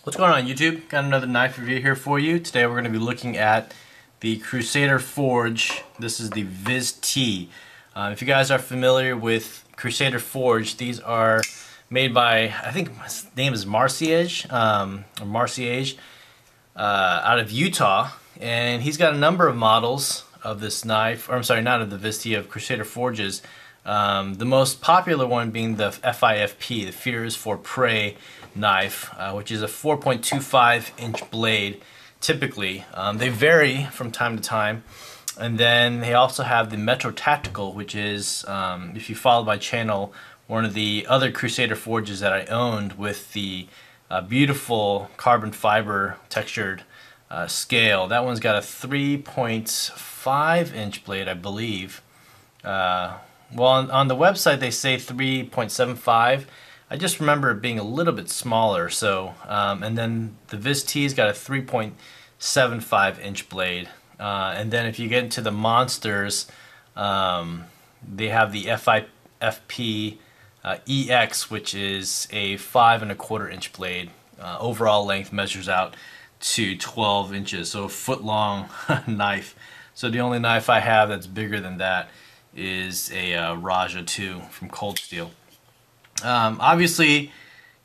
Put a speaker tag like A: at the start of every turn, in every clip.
A: What's going on YouTube? Got another knife review here for you. Today we're going to be looking at the Crusader Forge. This is the Vis T. If you guys are familiar with Crusader Forge, these are made by, I think his name is Marciage, out of Utah. And he's got a number of models of this knife, or I'm sorry, not of the Vis T, of Crusader Forges. The most popular one being the FIFP, the Fears for Prey knife, which is a 4.25 inch blade typically. They vary from time to time. And then they also have the Metro Tactical, which is, if you follow my channel, one of the other Crusader Forges that I owned with the beautiful carbon fiber textured scale. That one's got a 3.5 inch blade, I believe. Well, on the website they say 3.75. I just remember it being a little bit smaller. So, and then the Vis T's got a 3.75 inch blade. And then if you get into the monsters, they have the FIFP EX, which is a 5.25 inch blade. Overall length measures out to 12 inches, so a foot long knife. So the only knife I have that's bigger than that is a Raja 2 from Cold Steel. Obviously,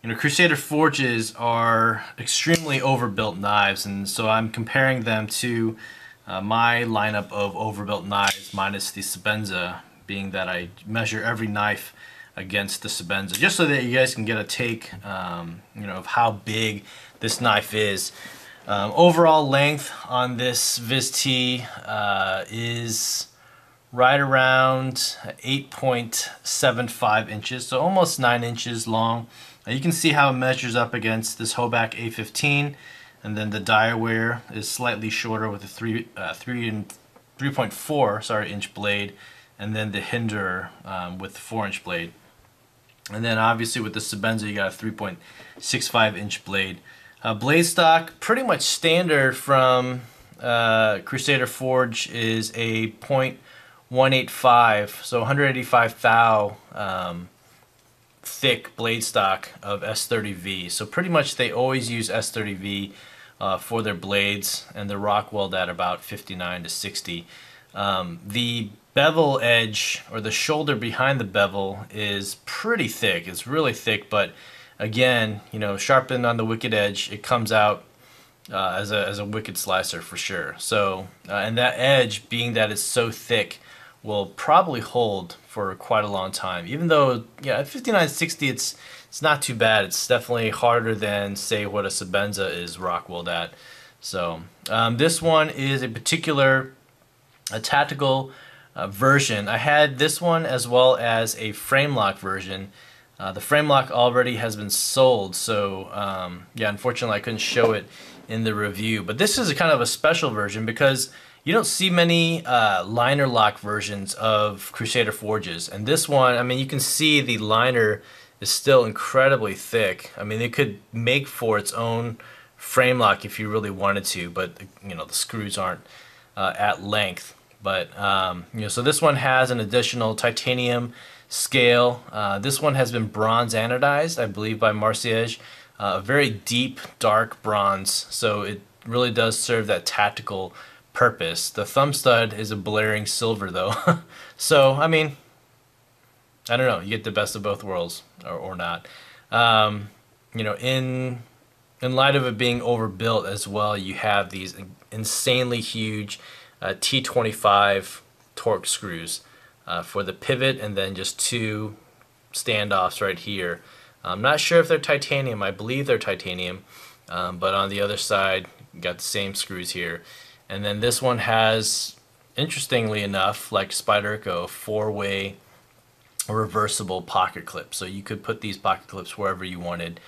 A: you know, Crusader Forges are extremely overbuilt knives, and so I'm comparing them to my lineup of overbuilt knives minus the Sebenza, being that I measure every knife against the Sebenza, just so that you guys can get a take, you know, of how big this knife is. Overall length on this Vis T is right around 8.75 inches, so almost 9 inches long. You can see how it measures up against this Hoback A15, and then the dire wear is slightly shorter with a 3.4 inch blade, and then the Hinder with the 4 inch blade. And then obviously with the Sebenza you got a 3.65 inch blade. Blade stock, pretty much standard from Crusader Forge, is a .185, so 185 thou thick blade stock of S30V. So pretty much they always use S30V for their blades, and the Rockwell at about 59 to 60. The bevel edge, or the shoulder behind the bevel, is pretty thick. It's really thick, but again, you know, sharpened on the wicked edge, it comes out as a wicked slicer for sure. So, and that edge, being that it's so thick, will probably hold for quite a long time. Even though, yeah, at 59-60, it's not too bad. It's definitely harder than, say, what a Sebenza is Rockwell at. So, this one is a tactical version. I had this one as well as a Framelock version. The Framelock already has been sold, so yeah, unfortunately I couldn't show it in the review. But this is a kind of a special version because you don't see many linerlock versions of Crusader Forges. And this one, I mean, you can see the liner is still incredibly thick. I mean, it could make for its own Framelock if you really wanted to, but you know, the screws aren't at length. But you know, so this one has an additional titanium scale. This one has been bronze anodized, I believe, by Marciage. A very deep, dark bronze, so it really does serve that tactical purpose. The thumb stud is a blaring silver, though. So, I mean, I don't know. You get the best of both worlds, or not. You know, in light of it being overbuilt as well, you have these insanely huge T25 torque screws for the pivot, and then just two standoffs right here. I'm not sure if they're titanium. I believe they're titanium, but on the other side you got the same screws here. And then this one has, interestingly enough, like Spyderco, 4-way reversible pocket clip, so you could put these pocket clips wherever you wanted.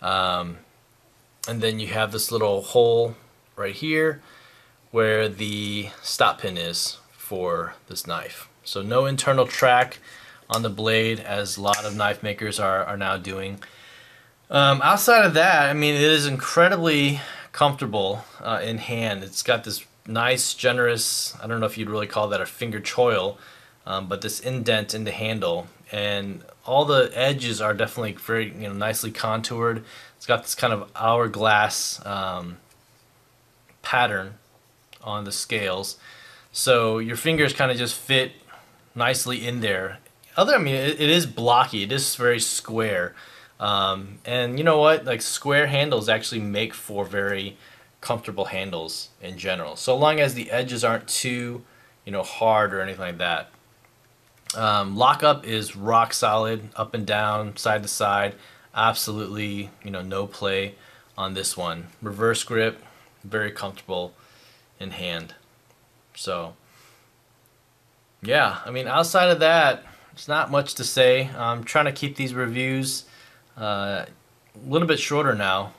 A: And then you have this little hole right here where the stop pin is for this knife. So no internal track on the blade, as a lot of knife makers are now doing. Outside of that, I mean, it is incredibly comfortable in hand. It's got this nice, generous, I don't know if you'd really call that a finger choil, but this indent in the handle, and all the edges are definitely very, you know, nicely contoured. It's got this kind of hourglass pattern on the scales, so your fingers kind of just fit nicely in there. I mean, it is blocky. It is very square, and you know what? Like, square handles actually make for very comfortable handles in general, so long as the edges aren't too, hard or anything like that. Lockup is rock solid, up and down, side to side. Absolutely, no play on this one. Reverse grip, very comfortable in hand. So, yeah, I mean, outside of that, there's not much to say. I'm trying to keep these reviews a little bit shorter now.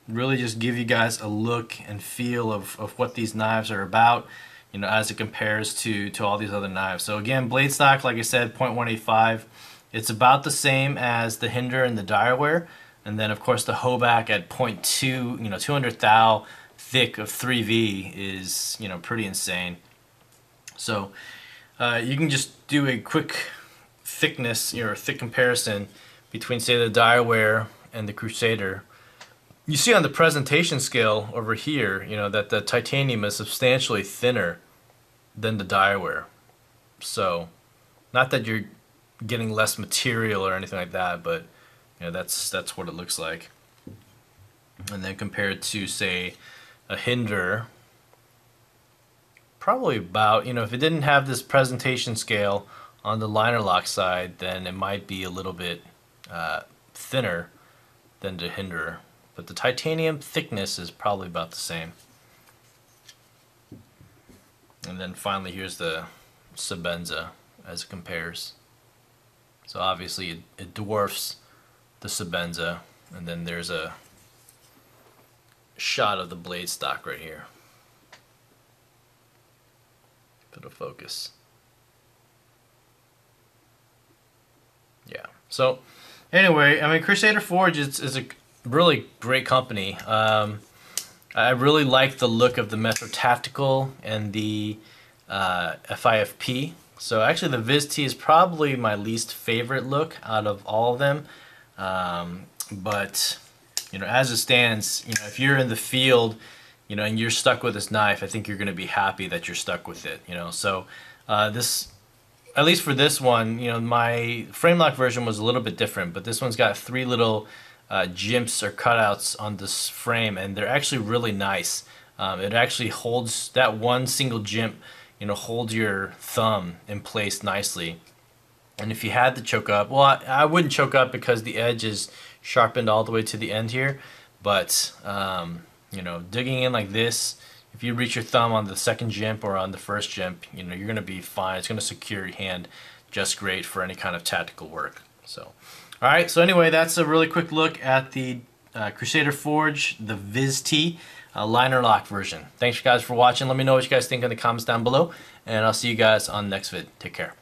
A: Really just give you guys a look and feel of what these knives are about, as it compares to all these other knives. So again, blade stock, like I said, 0.185. It's about the same as the Hinder and the Direware. And then of course the Hoback at 0.2, 200 thou thick of 3V is, pretty insane. So you can just do a quick thickness, thick comparison between, say, the Direware and the Crusader. You see on the presentation scale over here, that the titanium is substantially thinner than the Direware. So, not that you're getting less material or anything like that, but that's what it looks like. And then compared to, say, a Hinder, probably about, if it didn't have this presentation scale on the linerlock side, then it might be a little bit thinner than the Hinder. But the titanium thickness is probably about the same. And then finally, here's the Sebenza as it compares. So obviously it dwarfs the Sebenza, and then there's a shot of the blade stock right here. Bit of focus. Yeah. So anyway, I mean, Crusader Forge is a really great company. I really like the look of the Metro Tactical and the FIFP. So actually the Vis T is probably my least favorite look out of all of them. But as it stands, if you're in the field, and you're stuck with this knife, I think you're going to be happy that you're stuck with it. So this, at least for this one, my Framelock version was a little bit different, but this one's got 3 little jimps or cutouts on this frame, and they're actually really nice. It actually holds, that one single jimp, holds your thumb in place nicely. And if you had to choke up, well, I wouldn't choke up because the edge is sharpened all the way to the end here, but digging in like this, if you reach your thumb on the second jimp or on the first jimp, you're gonna be fine. It's gonna secure your hand just great for any kind of tactical work. So, all right. So anyway, that's a really quick look at the Crusader Forge, the Vis T linerlock version. Thanks guys for watching. Let me know what you guys think in the comments down below, and I'll see you guys on the next vid. Take care.